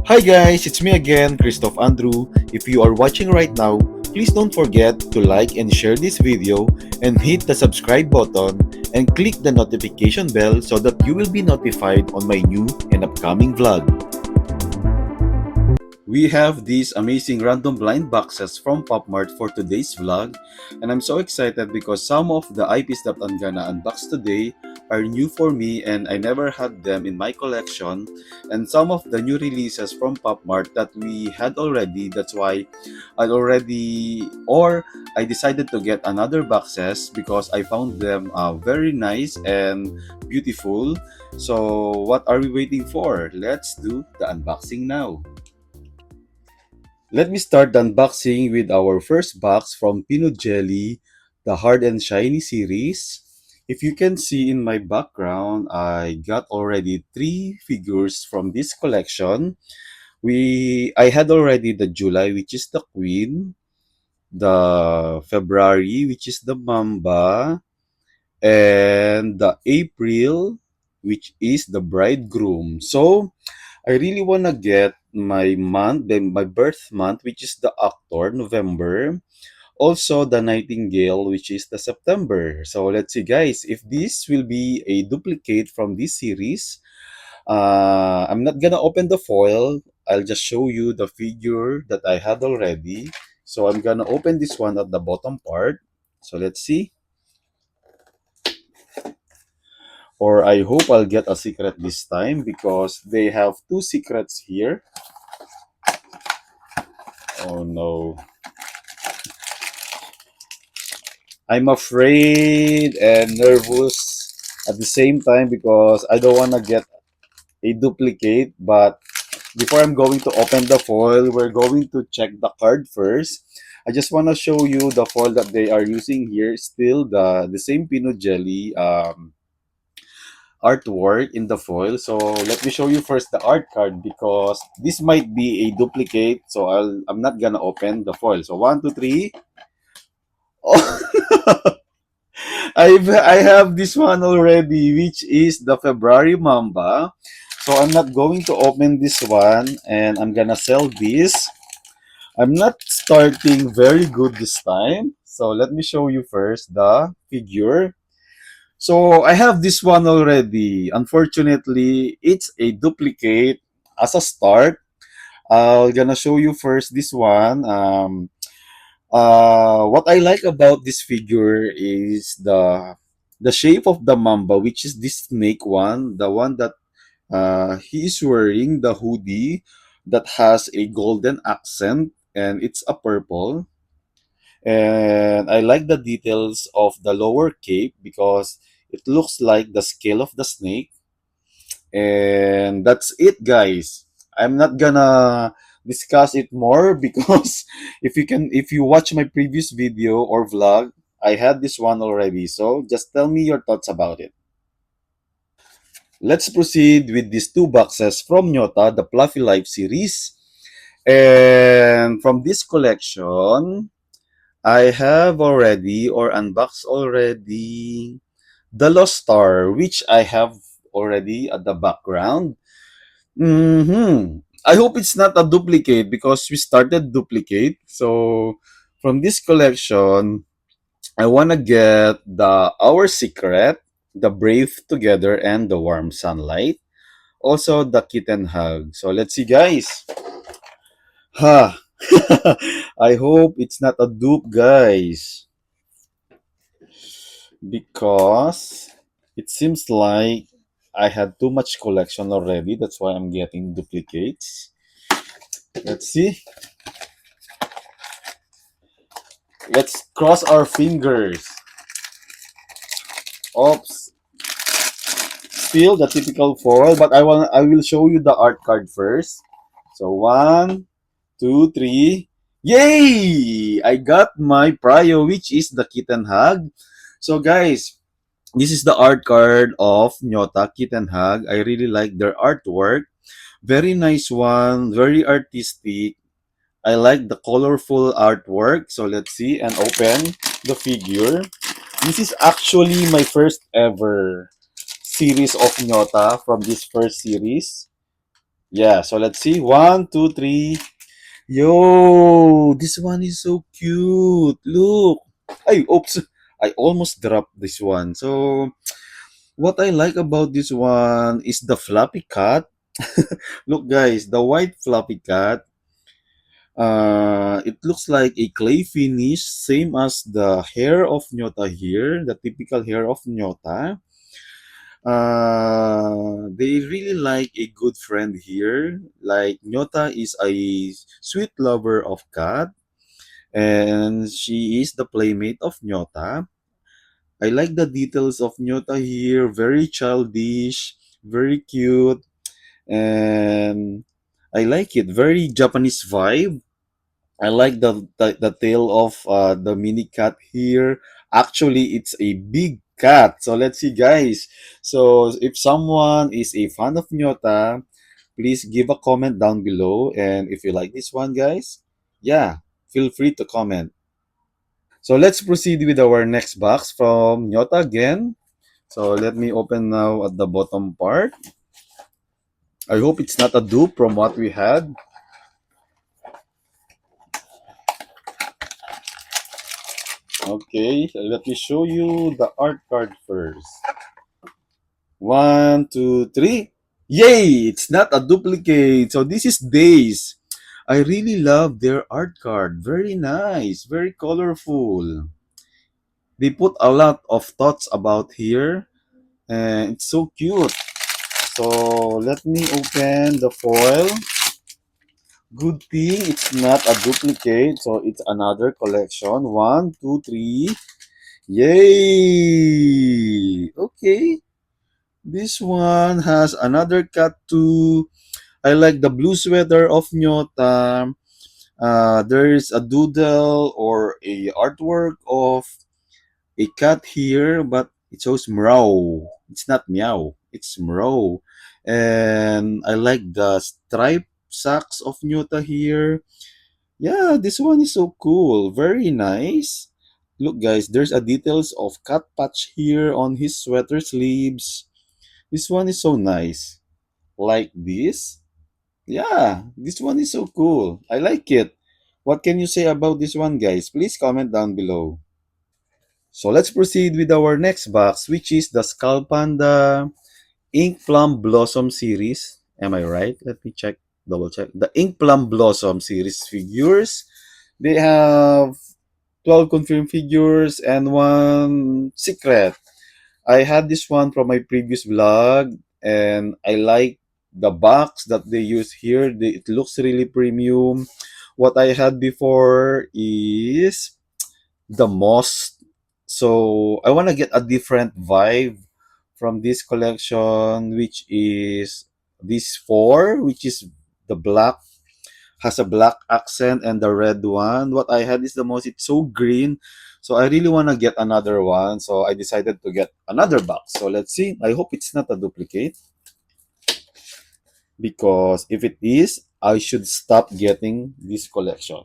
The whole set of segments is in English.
Hi guys, it's me again, Christoph Andrew. If you are watching right now, please don't forget to like and share this video and hit the subscribe button and click the notification bell so that you will be notified on my new and upcoming vlog. We have these amazing random blind boxes from PopMart for today's vlog, and I'm so excited because some of the IPs that I'm gonna unbox today are new for me and I never had them in my collection, and some of the new releases from PopMart that we had already. That's why I decided to get another boxes because I found them very nice and beautiful. So what are we waiting for? Let's do the unboxing now. Let me start the unboxing with our first box from Pino Jelly, the Hard and Shiny series. If you can see in my background, I got already three figures from this collection. I had already the July, which is the Queen, the February, which is the Mamba, and the April, which is the Bridegroom. So I really wanna get my month, then my birth month, which is the October, November. Also the Nightingale, which is the September. So let's see, guys, if this will be a duplicate from this series. I'm not gonna open the foil. I'll just show you the figure that I had already. So I'm gonna open this one at the bottom part. So let's see. Or I hope I'll get a secret this time because they have two secrets here. Oh no. I'm afraid and nervous at the same time because I don't want to get a duplicate. But before I'm going to open the foil, we're going to check the card first. I just want to show you the foil that they are using here. Still the same Pinot Jelly artwork in the foil. So let me show you first the art card because this might be a duplicate. So I'm not gonna open the foil. So one, two, three. Oh, I have this one already, which is the February Mamba. So I'm not going to open this one and I'm gonna sell this. I'm not starting very good this time. So let me show you first the figure. So I have this one already. Unfortunately, it's a duplicate as a start. I'm gonna show you first this one. What I like about this figure is the shape of the mamba, which is this snake one, the one that he is wearing the hoodie that has a golden accent and it's a purple. And I like the details of the lower cape because it looks like the scale of the snake. And that's it, guys. I'm not gonna discuss it more because if you watch my previous video or vlog, I had this one already. So just tell me your thoughts about it. Let's proceed with these two boxes from Nyota, the Fluffy Life series. And from this collection, I have already or unboxed already the Lost Star, which I have already at the background. I hope it's not a duplicate because we started duplicate. So from this collection, I wanna get the Our Secret, the Brave Together, and the Warm Sunlight. Also the Kitten Hug. So let's see, guys. Ha! I hope it's not a dupe, guys, because it seems like I had too much collection already. That's why I'm getting duplicates. Let's see. Let's cross our fingers. Oops. Still the typical foil, but I will show you the art card first. So one, two, three. Yay! I got my prio, which is the kitten hug. So guys, this is the art card of Nyota Kitten Hug. I really like their artwork. Very nice one, very artistic. I like the colorful artwork. So let's see and open the figure. This is actually my first ever series of Nyota from this first series. Yeah, so let's see. One, two, three. Yo, this one is so cute. Look. Ay, oops. I almost dropped this one. So, what I like about this one is the fluffy cat. Look, guys, the white fluffy cat. It looks like a clay finish, same as the hair of Nyota here, the typical hair of Nyota. They really like a good friend here. Like Nyota is a sweet lover of cat, and she is the playmate of Nyota. I like the details of Nyota here. Very childish, very cute, and I like it. Very Japanese vibe. I like the tail of the mini cat here. Actually, it's a big cat. So let's see, guys. So if someone is a fan of Nyota, please give a comment down below. And if you like this one, guys, yeah, feel free to comment. So let's proceed with our next box from Nyota again. So let me open now at the bottom part. I hope it's not a dupe from what we had. Okay, so let me show you the art card first. One, two, three. Yay! It's not a duplicate. So this is Days. I really love their art card. Very nice. Very colorful. They put a lot of thoughts about here. And it's so cute. So let me open the foil. Good thing it's not a duplicate. So it's another collection. One, two, three. Yay! Okay. This one has another cat too. I like the blue sweater of Nyota. There is a doodle or a artwork of a cat here, but it shows meow. It's not meow. It's meow. And I like the striped socks of Nyota here. Yeah, this one is so cool. Very nice. Look, guys, there's a details of cat patch here on his sweater sleeves. This one is so nice. Like this. Yeah, this one is so cool. I like it. What can you say about this one, guys? Please comment down below. So let's proceed with our next box, which is the Skull Panda Ink Plum Blossom series. Am I right? Let me check, double check. The Ink Plum Blossom series figures. They have 12 confirmed figures and one secret. I had this one from my previous vlog, and I like the box that they use here. It looks really premium. What I had before is the moss. So I want to get a different vibe from this collection, which is this four, which is the black, has a black accent, and the red one. What I had is the most, it's so green. So I really want to get another one. So I decided to get another box. So let's see. I hope it's not a duplicate, because if it is, I should stop getting this collection.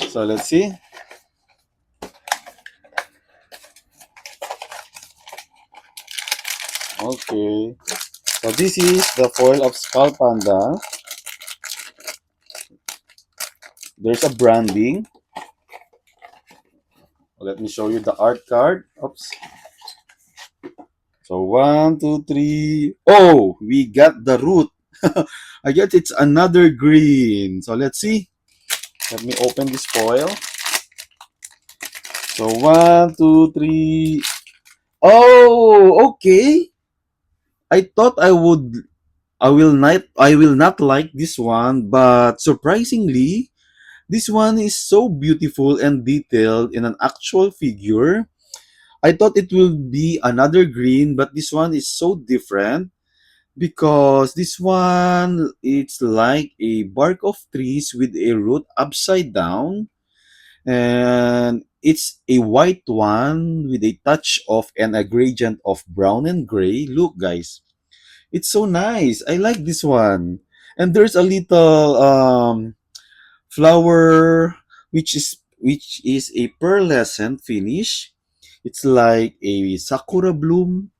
So let's see. Okay. So this is the foil of Skull Panda. There's a branding. Let me show you the art card. Oops. So one, two, three. Oh, we got the root. I guess it's another green. So let's see. Let me open this foil. So one, two, three. Oh, okay. I thought I will not like this one, but surprisingly, this one is so beautiful and detailed in an actual figure. I thought it will be another green, but this one is so different, because this one, it's like a bark of trees with a root upside down, and it's a white one with a touch of a gradient of brown and gray. Look, guys, it's so nice. I like this one. And there's a little flower, which is a pearlescent finish. It's like a sakura bloom.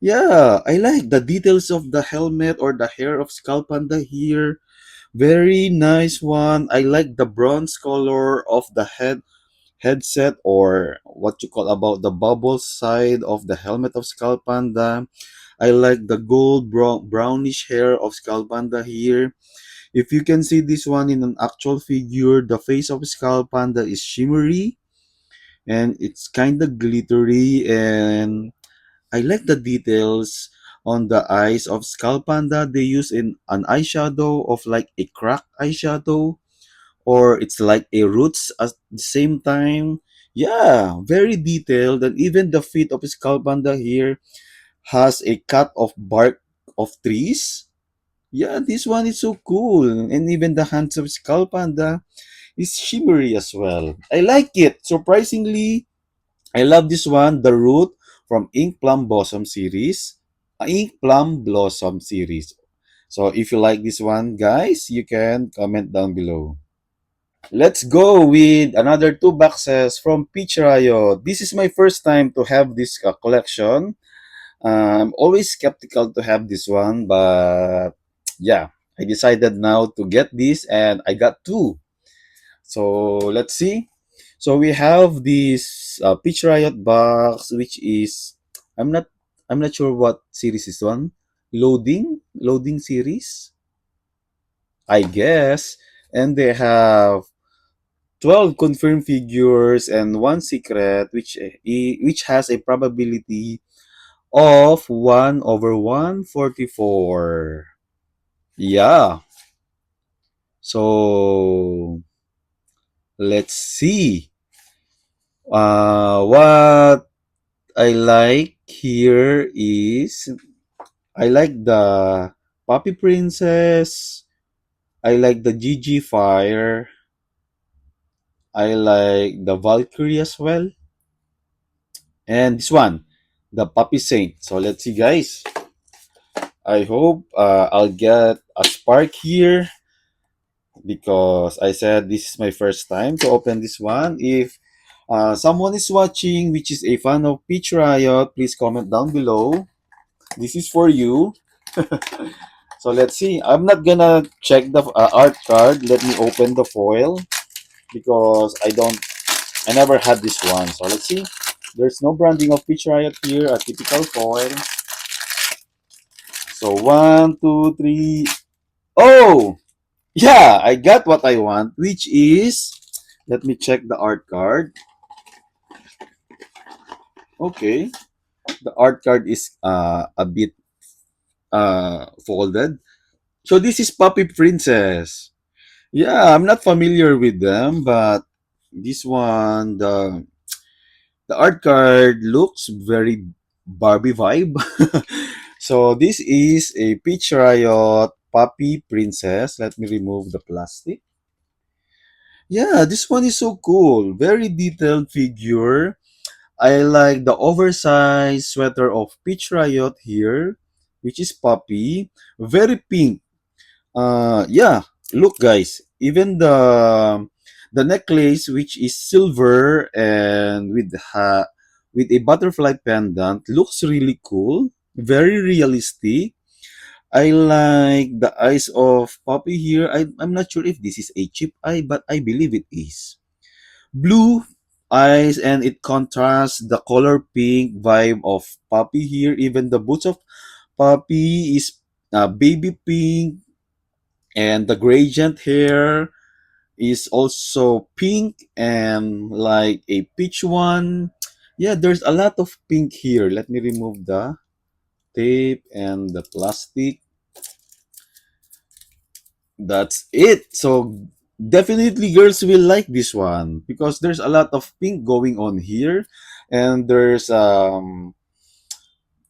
Yeah, I like the details of the helmet or the hair of Skull Panda here. Very nice one. I like the bronze color of the headset, or what you call about the bubble side of the helmet of Skull Panda. I like the gold brownish hair of Skull Panda here. If you can see this one in an actual figure, the face of Skull Panda is shimmery and it's kind of glittery, and I like the details on the eyes of Skull Panda. They use an eyeshadow of like a cracked eyeshadow, or it's like a roots at the same time. Yeah, very detailed, and even the feet of Skull Panda here has a cut of bark of trees. Yeah, this one is so cool, and even the hands of Skull Panda is shimmery as well. I like it. Surprisingly, I love this one, the root from Ink Plum Blossom series. Ink Plum Blossom series. So if you like this one, guys, you can comment down below. Let's go with another two boxes from Peach Riot. This is my first time to have this collection. I'm always skeptical to have this one, but yeah, I decided now to get this, and I got two. So let's see. So we have this Peach Riot box, which is I'm not I'm not sure what series is one. Loading series, I guess. And they have 12 confirmed figures and one secret, which has a probability of 1 over 144. Yeah. So let's see. What I like here is I like the Poppy Princess. I like the Gigi Fire. I like the Valkyrie as well. And this one, the Puppy Saint. So let's see, guys. I hope I'll get a spark here, because I said this is my first time to open this one. If someone is watching which is a fan of Peach Riot, please comment down below. This is for you. So let's see. I'm not gonna check the art card. Let me open the foil, because I never had this one. So let's see. There's no branding of Peach Riot here. A typical foil. So one, two, three. Oh, yeah, I got what I want, which is, let me check the art card. Okay, the art card is a bit folded. So this is Puppy Princess. Yeah, I'm not familiar with them, but this one, the art card looks very Barbie vibe. So this is a Peach Riot Puppy Princess. Let me remove the plastic. Yeah, this one is so cool. Very detailed figure. I like the oversized sweater of Peach Riot here, which is Puppy. Very pink. Yeah, look guys, even the necklace, which is silver and with a butterfly pendant, looks really cool. Very realistic. I like the eyes of Poppy here. I'm not sure if this is a chip eye, but I believe it is. Blue eyes, and it contrasts the color pink vibe of Poppy here. Even the boots of Poppy is baby pink, and the gradient hair is also pink and like a peach one. Yeah, there's a lot of pink here. Let me remove the tape and the plastic. That's it. So definitely girls will like this one, because there's a lot of pink going on here, and there's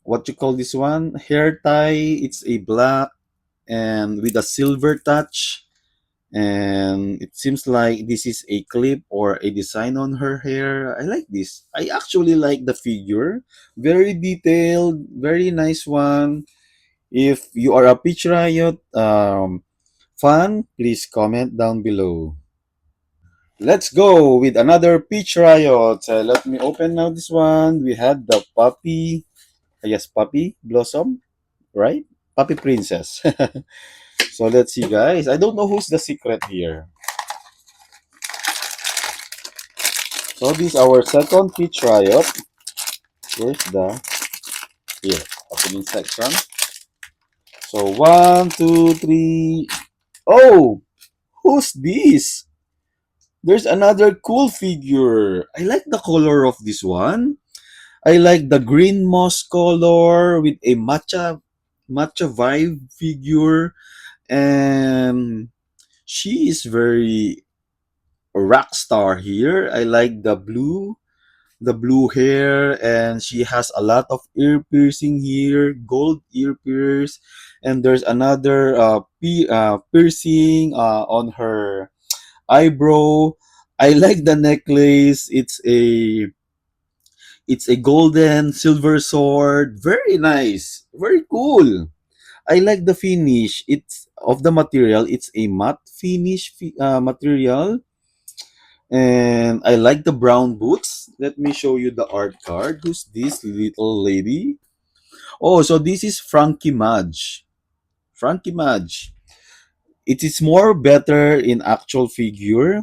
what you call this one, hair tie. It's a black and with a silver touch, and it seems like this is a clip or a design on her hair. I like this. I actually like the figure. Very detailed, very nice one. If you are a Peach Riot fan, please comment down below. Let's go with another Peach Riot. Let me open now this one. We had the puppy. I guess Puppy Blossom, right? Puppy Princess. So let's see, guys. I don't know who's the secret here. So this is our second pitch riot. Where's the here opening section? So one, two, three. Oh, who's this? There's another cool figure. I like the color of this one. I like the green moss color with a matcha vibe figure, and she is very rock star here. I like the blue hair, and she has a lot of ear piercing here, gold ear pierce, and there's another piercing on her eyebrow. I like the necklace. It's a golden silver sword. Very nice. Very cool. I like the finish. It's of the material. It's a matte finish material, and I like the brown boots. Let me show you the art card. Who's this little lady? Oh, so this is Frankie Madge. Frankie Madge. It is more better in actual figure.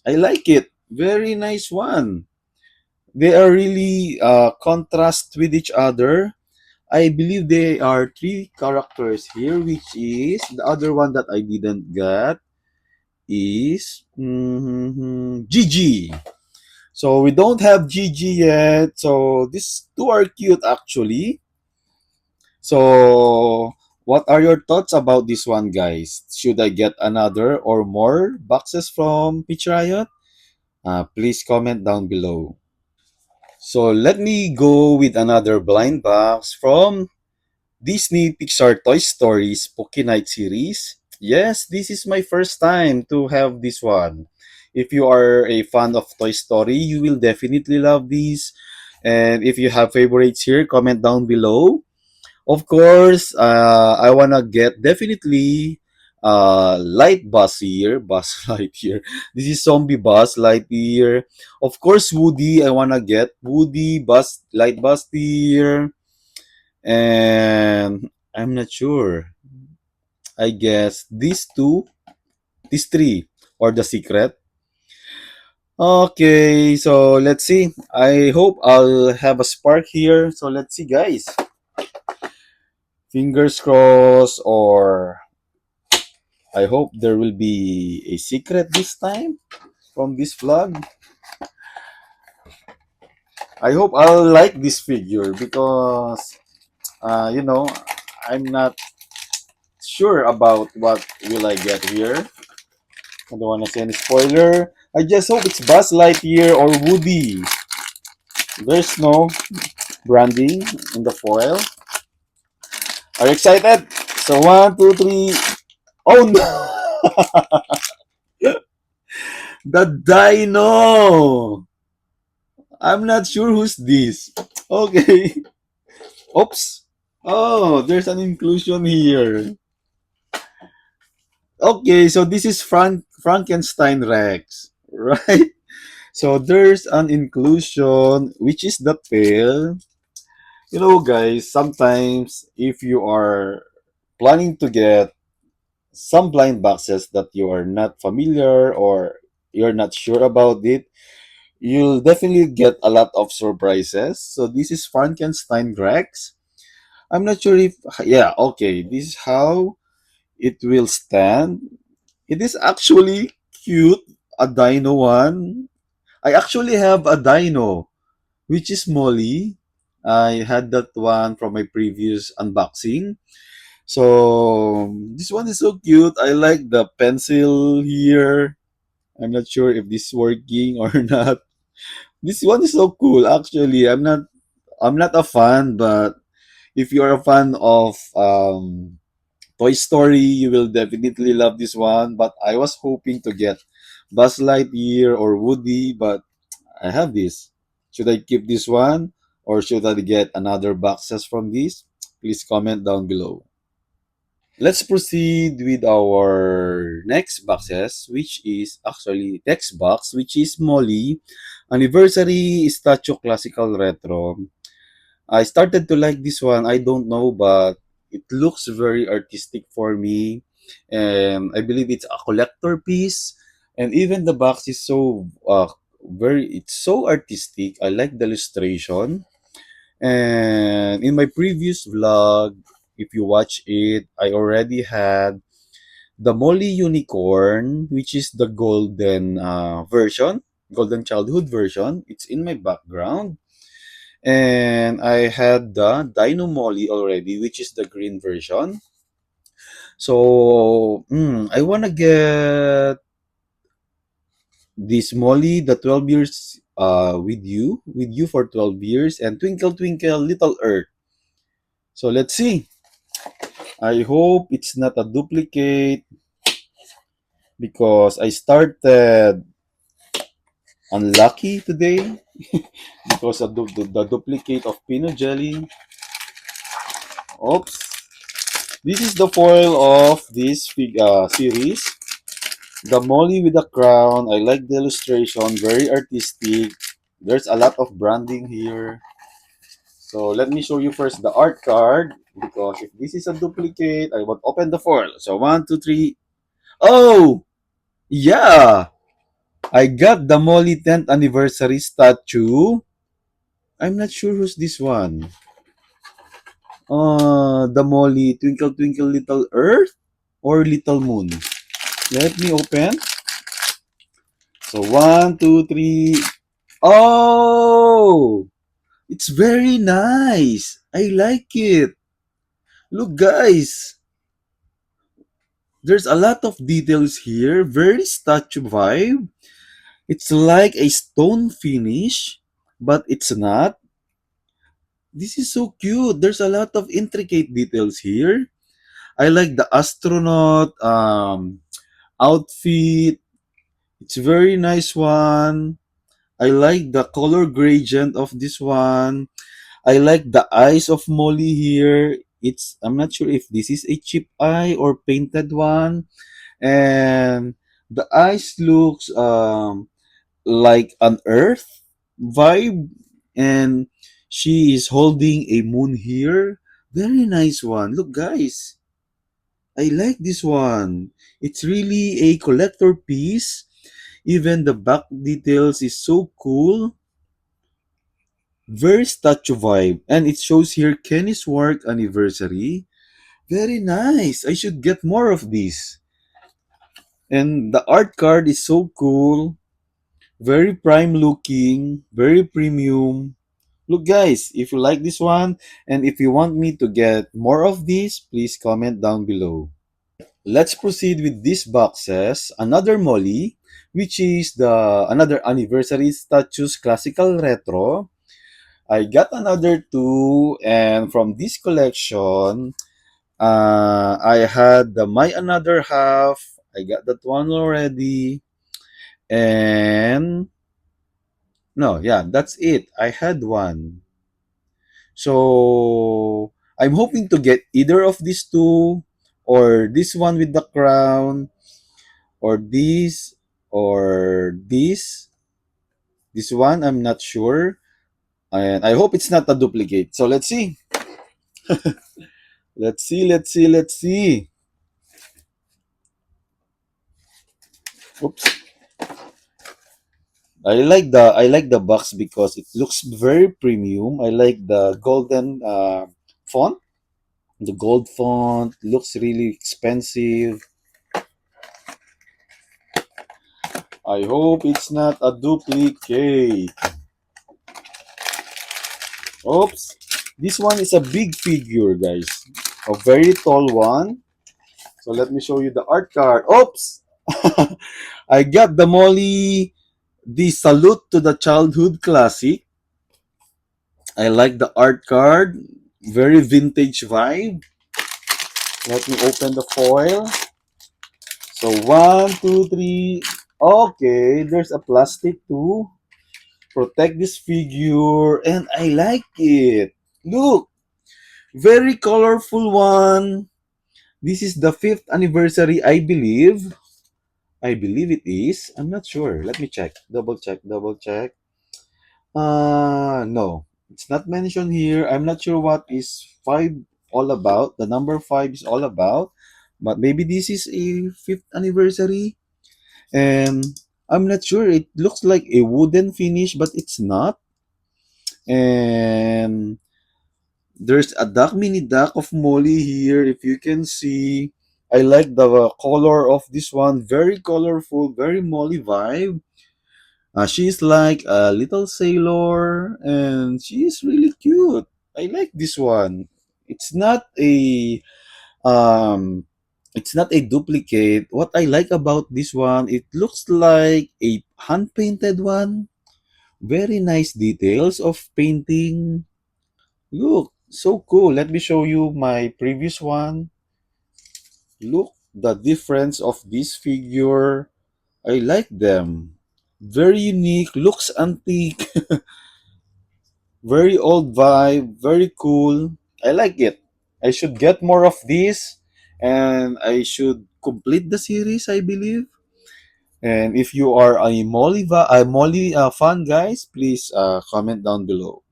I like it. Very nice one. They are really contrast with each other. I believe there are three characters here, which is the other one that I didn't get is Gigi. So we don't have Gigi yet. So these two are cute actually. So what are your thoughts about this one, guys? Should I get another or more boxes from Peach Riot? Please comment down below. So let me go with another blind box from Disney Pixar Toy Story Spooky Night series. Yes, this is my first time to have this one. If you are a fan of Toy Story, you will definitely love these. And if you have favorites here, comment down below. Of course, I wanna get definitely Light Buzz here, Buzz Lightyear. This is Zombie Buzz Lightyear. Of course, Woody. I wanna get Woody, Buzz, Light Buzz here, and I'm not sure. I guess these two, these three, or the secret. Okay, so let's see. I hope I'll have a spark here. So let's see, guys. Fingers crossed, or I hope there will be a secret this time from this vlog. I hope I'll like this figure because, you know, I'm not sure about what will I get here. I don't want to say any spoiler. I just hope it's Buzz Lightyear or Woody. There's no branding in the foil. Are you excited? So one, two, three. Oh no! The dino! I'm not sure who's this. Okay. Oops. Oh, there's an inclusion here. Okay, so this is Frankenstein Rex, right? So there's an inclusion, which is the tail. You know, guys, sometimes if you are planning to get some blind boxes that you are not familiar or you're not sure about it, you'll definitely get a lot of surprises. So this is Frankenstein Rex. I'm not sure if, yeah, okay, this is how it will stand. It is actually cute, a dino one. I actually have a dino, which is Molly. I had that one from my previous unboxing. So this one is so cute. I like the pencil here. I'm not sure if this is working or not. This one is so cool actually. I'm not a fan, but if you're a fan of Toy Story, you will definitely love this one. But I was hoping to get Buzz Lightyear or Woody, but I have this. Should I keep this one or should I get another boxes from this? Please comment down below. Let's proceed with our next boxes, which is actually text box, which is Molly Anniversary Statue Classical Retro. I started to like this one. I don't know, but it looks very artistic for me. And I believe it's a collector piece. And even the box is so it's so artistic. I like the illustration. And in my previous vlog, if you watch it, I already had the Molly Unicorn, which is the golden version, golden childhood version. It's in my background. And I had the Dino Molly already, which is the green version. So I wanna get this Molly, the 12 years with you for 12 years, and Twinkle Twinkle Little Earth. So let's see. I hope it's not a duplicate because I started unlucky today because of the duplicate of peanut jelly. Oops. This is the foil of this series. The Molly with the crown. I like the illustration. Very artistic. There's a lot of branding here. So let me show you first the art card. Because if this is a duplicate, I will open the foil. So one, two, three. Oh! Yeah! I got the Molly 10th anniversary statue. I'm not sure who's this one. The Molly Twinkle Twinkle Little Earth or Little Moon. Let me open. So one, two, three. Oh, it's very nice. I like it. Look, guys. There's a lot of details here. Very statue vibe. It's like a stone finish, but it's not. This is so cute. There's a lot of intricate details here. I like the astronaut outfit. It's a very nice one. I like the color gradient of this one. I like the eyes of Molly here. I'm not sure if this is a chip eye or painted one. And the eyes looks like an earth vibe. And she is holding a moon here. Very nice one. Look, guys. I like this one. It's really a collector piece. Even the back details is so cool. Very statue vibe. And it shows here Kenny's work anniversary. Very nice. I should get more of these. And the art card is so cool. Very prime looking. Very premium. Look, guys, if you like this one and if you want me to get more of these, please comment down below. Let's proceed with these boxes. Another Molly, which is the another anniversary statues classical retro. I got another two, and from this collection, I had the My Another Half. I got that one already, and no, yeah, that's it. I had one, so I'm hoping to get either of these two, or this one with the crown, or this, or this. This one, I'm not sure, and I hope it's not a duplicate. So let's see. Let's see, let's see, let's see. Oops. I like the box because it looks very premium. I like the golden font. The gold font looks really expensive. I hope it's not a duplicate. Oops. This one is a big figure, guys. A very tall one. So let me show you the art card. Oops. I got the Molly, the Salute to the Childhood Classic. I like the art card. Very vintage vibe. Let me open the foil. So one, two, three. Okay, there's a plastic to protect this figure, and I like it. Look, very colorful one. This is the 5th anniversary, I believe. I believe it is. I'm not sure. Let me check. Double check. Double check. No. It's not mentioned here. I'm not sure what is 5 all about. The number 5 is all about. But maybe this is a 5th anniversary. And I'm not sure. It looks like a wooden finish, but it's not. And there's a duck, mini duck of Molly here. If you can see, I like the color of this one. Very colorful, very Molly vibe. She's like a little sailor, and she's really cute. I like this one. It's not a um, it's not a duplicate. What I like about this one, it looks like a hand painted one. Very nice details of painting. Look, so cool. Let me show you my previous one. Look the difference of this figure. I like them. Very unique, looks antique, very old vibe, very cool. I like it. I should get more of these and I should complete the series, I believe. And if you are a Molly fan, guys, please comment down below.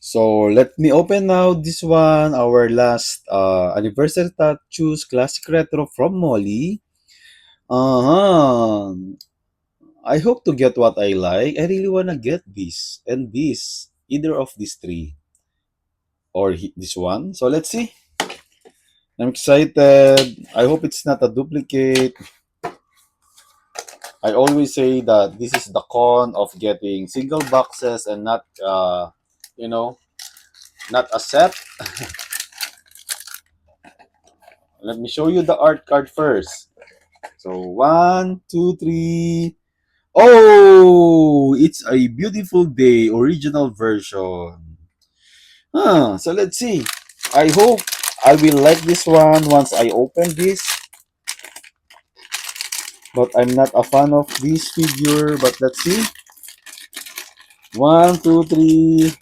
So let me open now this one, our last anniversary tattoos classic retro from Molly. Uh-huh. I hope to get what I like. I really wanna get this and this, either of these three or this one. So let's see. I'm excited. I hope it's not a duplicate. I always say that this is the con of getting single boxes and not, you know, not a set. Let me show you the art card first. So one, two, three. Oh, it's a beautiful day original version. So let's see. I hope I will like this one once I open this. But I'm not a fan of this figure. But let's see. One, two, three.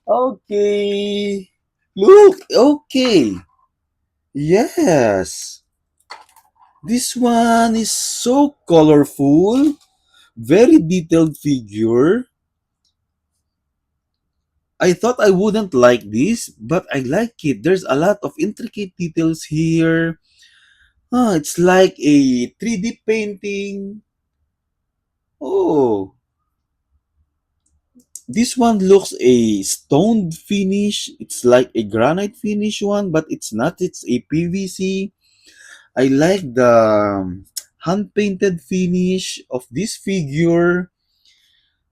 Okay. Look. Okay. Yes. This one is so colorful. Very detailed figure. I thought I wouldn't like this, but I like it. There's a lot of intricate details here. It's like a 3D painting. Oh, this one looks a stoned finish. It's like a granite finish one, but it's not. It's a PVC. I like the hand painted finish of this figure.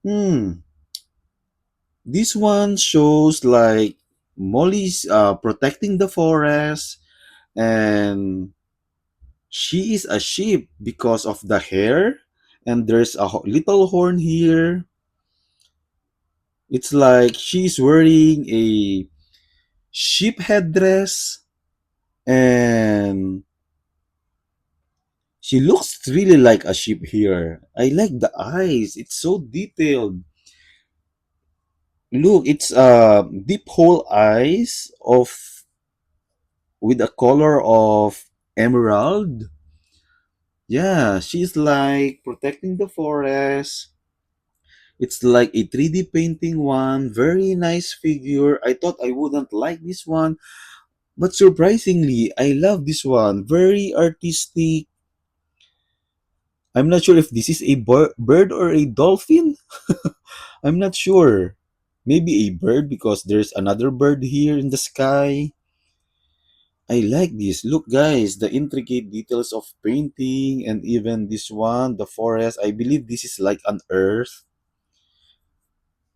Hmm. This one shows like Molly's protecting the forest, and she is a sheep because of the hair, and there's a little horn here. It's like she's wearing a sheep headdress, and she looks really like a sheep here. I like the eyes. It's so detailed. Look, it's deep hole eyes of with a color of emerald. Yeah, she's like protecting the forest. It's like a 3D painting one. Very nice figure. I thought I wouldn't like this one, but surprisingly, I love this one. Very artistic. I'm not sure if this is a bird or a dolphin. I'm not sure. Maybe a bird because there's another bird here in the sky. I like this. Look, guys, the intricate details of painting and even this one, the forest. I believe this is like an earth,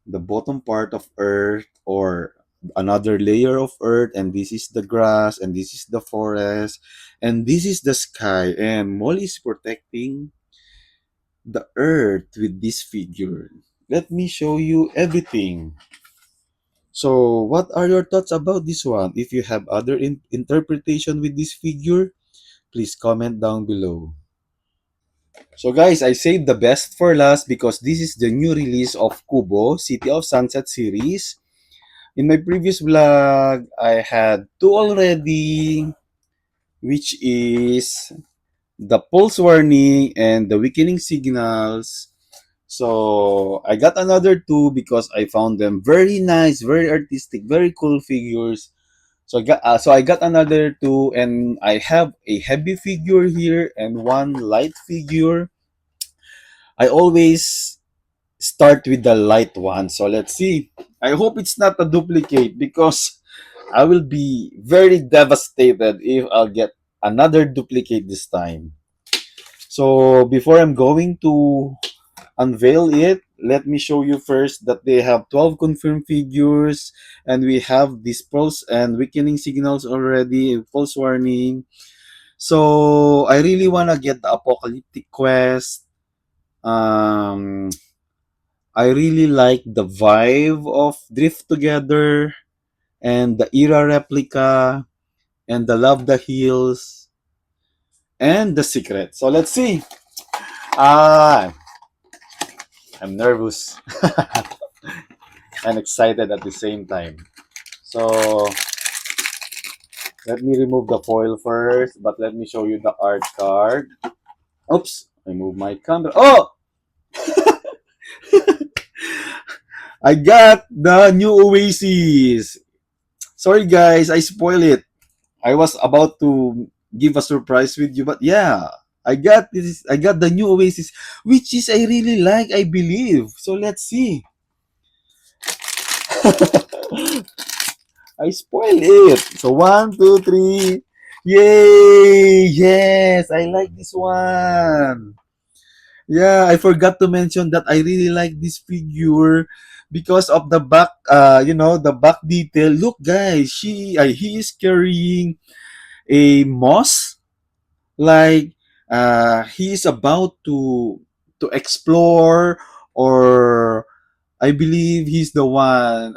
the bottom part of earth, or another layer of earth, and this is the grass, and this is the forest, and this is the sky. And Molly is protecting the earth with this figure. Let me show you everything. So, what are your thoughts about this one? If you have other interpretation with this figure, please comment down below. So guys, I saved the best for last because this is the new release of Kubo, City of Sunset series. In my previous vlog, I had two already, which is the pulse warning and the weakening signals. So I got another two because I found them very nice, very artistic, very cool figures. So I got another two, and I have a heavy figure here and one light figure. I always start with the light one. So let's see. I hope it's not a duplicate because I will be very devastated if I'll get another duplicate this time. So before I'm going to unveil it, let me show you first that they have 12 confirmed figures, and we have these pulse and weakening signals already, pulse warning. So I really want to get the apocalyptic quest. Um, I really like the vibe of Drift Together and the Era replica and the Love the Heals and the Secret. So let's see. Ah, I'm nervous and excited at the same time. So let me remove the foil first, but let me show you the art card. Oops, I move my camera. Oh, I got the new Oasis. Sorry guys, I spoiled it. I was about to give a surprise with you, but yeah, I got this. I got the new Oasis, which is I really like. I believe. So let's see. I spoiled it. So one, two, three. Yay! Yes, I like this one. Yeah, I forgot to mention that I really like this figure because of the back. The back detail. Look, guys, he is carrying a moss, like he is about to explore, or I believe he's the one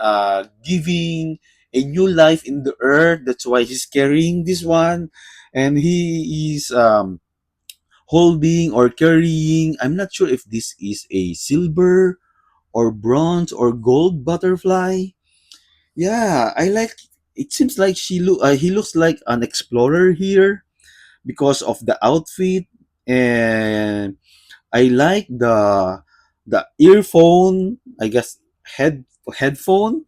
giving a new life in the earth. That's why he's carrying this one, and he is holding or carrying. I'm not sure if this is a silver or bronze or gold butterfly. Yeah, I like. It seems like he looks like an explorer here because of the outfit, and I like the earphone, I guess, headphone.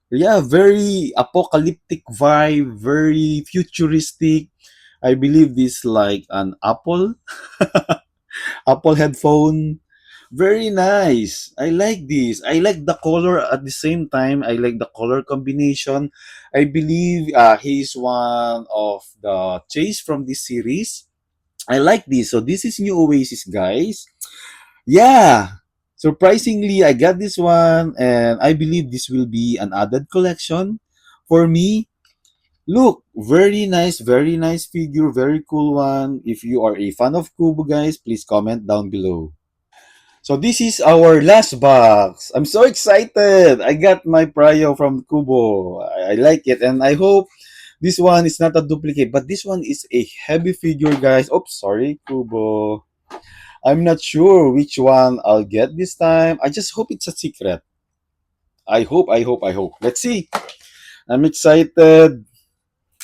Yeah, very apocalyptic vibe, very futuristic. I believe this like an Apple headphone. Very nice. I like this. I like the color at the same time. I like the color combination. I believe he's one of the chase from this series. I like this. So this is new Oasis, guys. Yeah. Surprisingly, I got this one, and I believe this will be an added collection for me. Look, very nice figure, very cool one. If you are a fan of Kubo, guys, please comment down below. So this is our last box. I'm so excited. I got my Prio from Kubo. I like it, and I hope this one is not a duplicate, but this one is a heavy figure, guys. Oops, sorry, Kubo. I'm not sure which one I'll get this time. I just hope it's a secret. I hope. Let's see. I'm excited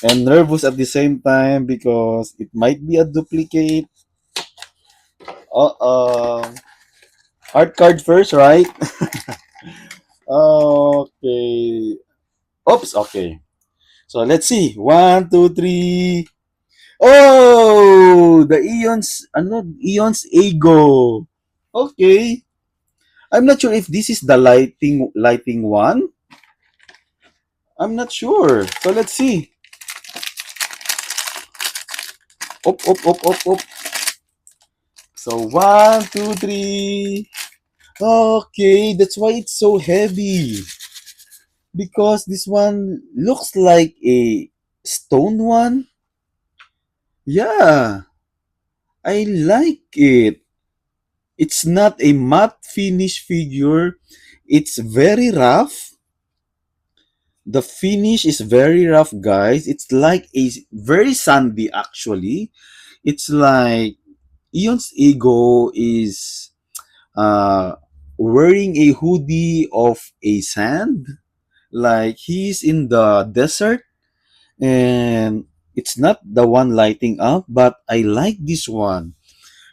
and nervous at the same time because it might be a duplicate. Uh-oh. Art card first, right? Okay. Oops, okay. So let's see. One, two, three. Oh, the Eon's Ego. Okay. I'm not sure if this is the lighting one. I'm not sure. So let's see. Up. So one, two, three. Okay, that's why it's so heavy. Because this one looks like a stone one. Yeah, I like it. It's not a matte finish figure. It's very rough. The finish is very rough, guys. It's like a very sandy actually. It's like Eon's ego is wearing a hoodie of a sand, like he's in the desert, and it's not the one lighting up, but I like this one.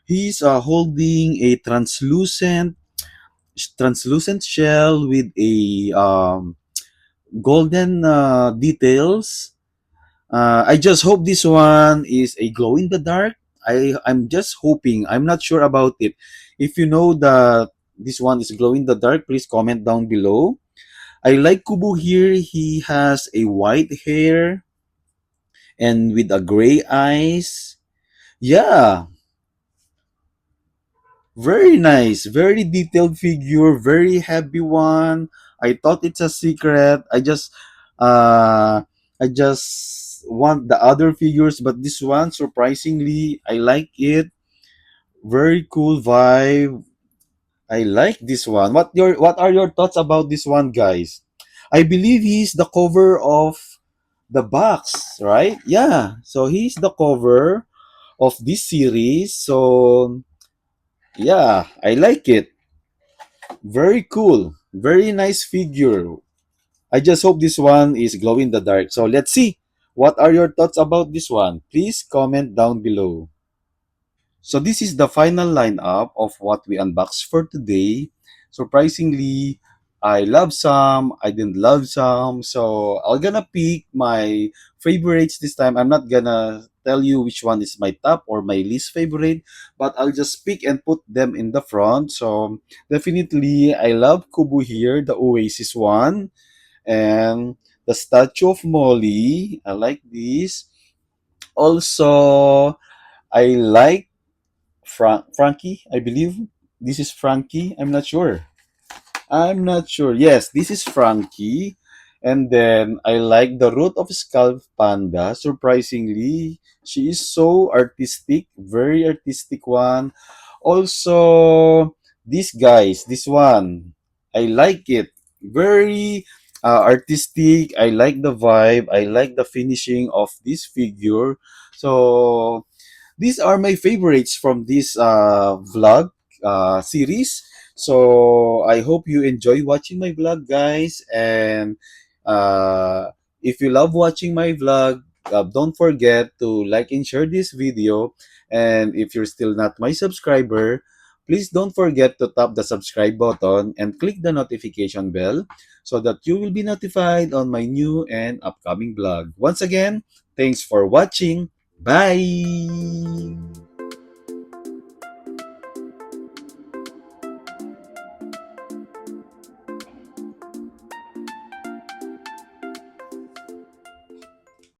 He's holding a translucent translucent shell with a golden details. I just hope this one is a glow in the dark. I'm just hoping. I'm not sure about it. If you know that this one is glow in the dark, please comment down below. I like Kubo here. He has a white hair and with a gray eyes. Yeah, very nice, very detailed figure, very heavy one. I thought it's a secret. Uh I just want the other figures, but this one surprisingly I like it. Very cool vibe. I like this one. What are your thoughts about this one, guys? I believe he's the cover of the box, right? Yeah. So he's the cover of this series. So yeah, I like it. Very cool. Very nice figure. I just hope this one is glow in the dark. So let's see. What are your thoughts about this one? Please comment down below. So this is the final lineup of what we unboxed for today. Surprisingly, I love some, I didn't love some. So I'm gonna pick my favorites this time. I'm not gonna tell you which one is my top or my least favorite, but I'll just pick and put them in the front. So definitely, I love Kubu here, the Oasis one, and the Statue of Molly. I like this. Also, I like Frankie, I believe. This is Frankie. I'm not sure. I'm not sure. Yes, this is Frankie. And then I like the Root of Skull Panda. Surprisingly, she is so artistic, very artistic one. Also, these guys, this one, I like it. Very artistic. I like the vibe. I like the finishing of this figure. So these are my favorites from this vlog series. So I hope you enjoy watching my vlog, guys. And uh, if you love watching my vlog, don't forget to like and share this video. And if you're still not my subscriber, please don't forget to tap the subscribe button and click the notification bell so that you will be notified on my new and upcoming vlog. Once again, thanks for watching. Bye!